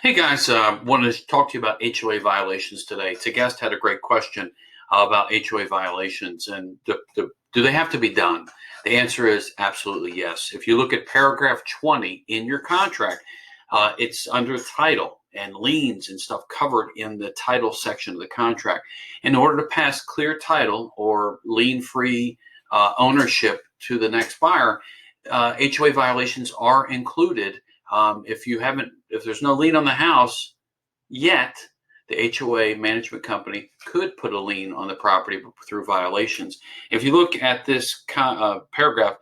Hey guys, wanted to talk to you about HOA violations today. The guest had a great question about HOA violations and do they have to be done? The answer is absolutely yes. If you look at paragraph 20 in your contract, it's under title and liens and stuff covered in the title section of the contract. In order to pass clear title or lien-free ownership to the next buyer, HOA violations are included. If there's no lien on the house yet, the HOA management company could put a lien on the property through violations. If you look at this paragraph,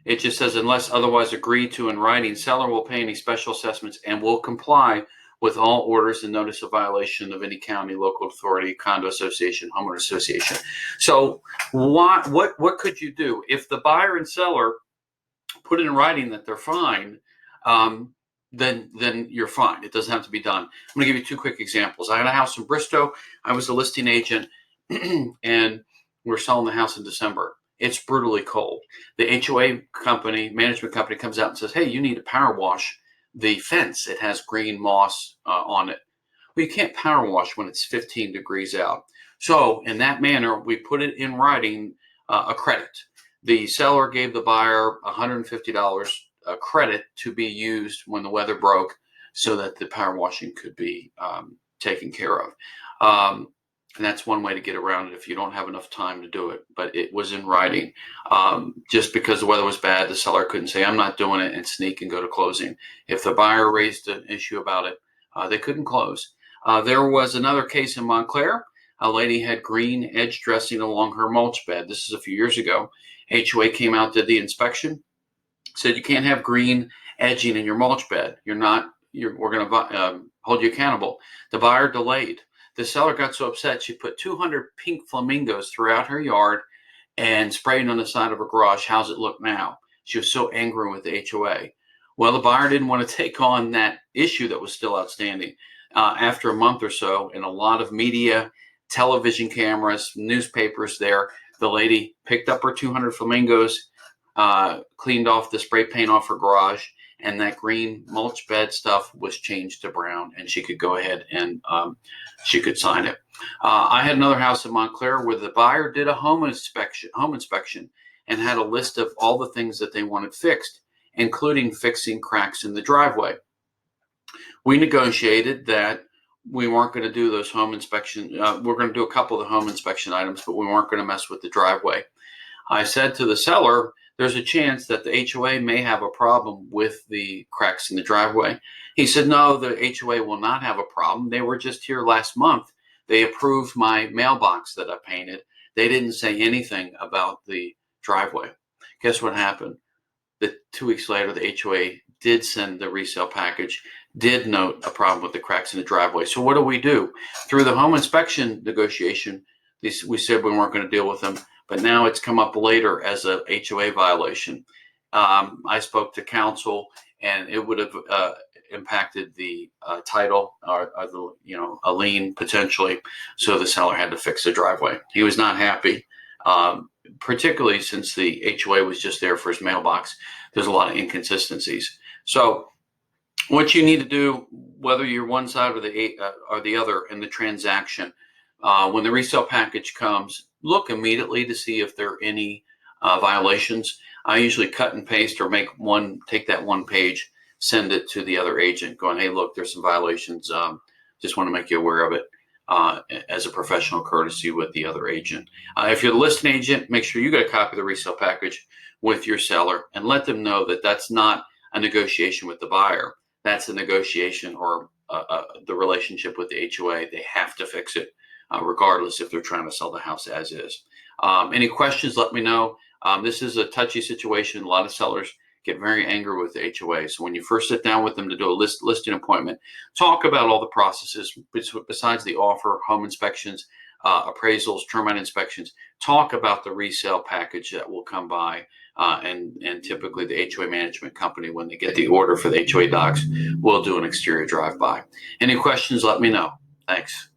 it just says, unless otherwise agreed to in writing, seller will pay any special assessments and will comply with all orders and notice of violation of any county, local authority, condo association, homeowner association. So what could you do if the buyer and seller put it in writing that they're fine? Then you're fine. It doesn't have to be done. I'm going to give you two quick examples. I had a house in Bristow. I was a listing agent, and we're selling the house in December. It's brutally cold. The HOA company, management company, comes out and says, "Hey, you need to power wash the fence. It has green moss on it." Well, you can't power wash when it's 15 degrees out. So in that manner, we put it in writing, a credit. The seller gave the buyer $150 credit to be used when the weather broke so that the power washing could be taken care of. And that's one way to get around it if you don't have enough time to do it. But it was in writing. Just because the weather was bad, the seller couldn't say, "I'm not doing it," and sneak and go to closing. If the buyer raised an issue about it, they couldn't close. There was another case in Montclair. A lady had green edge dressing along her mulch bed. This is a few years ago. HOA came out, did the inspection, said you can't have green edging in your mulch bed. We're going to hold you accountable. The buyer delayed. The seller got so upset she put 200 pink flamingos throughout her yard and sprayed on the side of her garage. How's it look now? She was so angry with the HOA. Well, the buyer didn't want to take on that issue that was still outstanding. After a month or so, and a lot of media, television cameras, newspapers there, the lady picked up her 200 flamingos, cleaned off the spray paint off her garage, and that green mulch bed stuff was changed to brown, and she could go ahead and she could sign it. I had another house in Montclair where the buyer did a home inspection and had a list of all the things that they wanted fixed, including fixing cracks in the driveway. We negotiated that we weren't going to do those home inspection. We're going to do a couple of the home inspection items, but we weren't going to mess with the driveway. I said to the seller, there's a chance that the HOA may have a problem with the cracks in the driveway. He said, no, the HOA will not have a problem. They were just here last month. They approved my mailbox that I painted. They didn't say anything about the driveway. Guess what happened? 2 weeks later, the HOA did send the resale package, did note a problem with the cracks in the driveway. So what do? Through the home inspection negotiation, we said we weren't going to deal with them, but now it's come up later as a HOA violation. I spoke to counsel, and it would have impacted the title or a lien potentially. So the seller had to fix the driveway. He was not happy, particularly since the HOA was just there for his mailbox. There's a lot of inconsistencies. So what you need to do, whether you're one side or the other in the transaction, when the resale package comes, look immediately to see if there are any violations. I usually cut and paste or take that one page, send it to the other agent going, "Hey, look, there's some violations. Just want to make you aware of it," as a professional courtesy with the other agent. If you're the listing agent, make sure you get a copy of the resale package with your seller and let them know that that's not a negotiation with the buyer. That's a negotiation or the relationship with the HOA. They have to fix it, regardless if they're trying to sell the house as is. Any questions, let me know. This is a touchy situation. A lot of sellers get very angry with the HOA. So when you first sit down with them to do a listing appointment, talk about all the processes besides the offer, home inspections, appraisals, termite inspections. Talk about the resale package that will come by. And typically the HOA management company, when they get the order for the HOA docs, will do an exterior drive-by. Any questions, let me know. Thanks.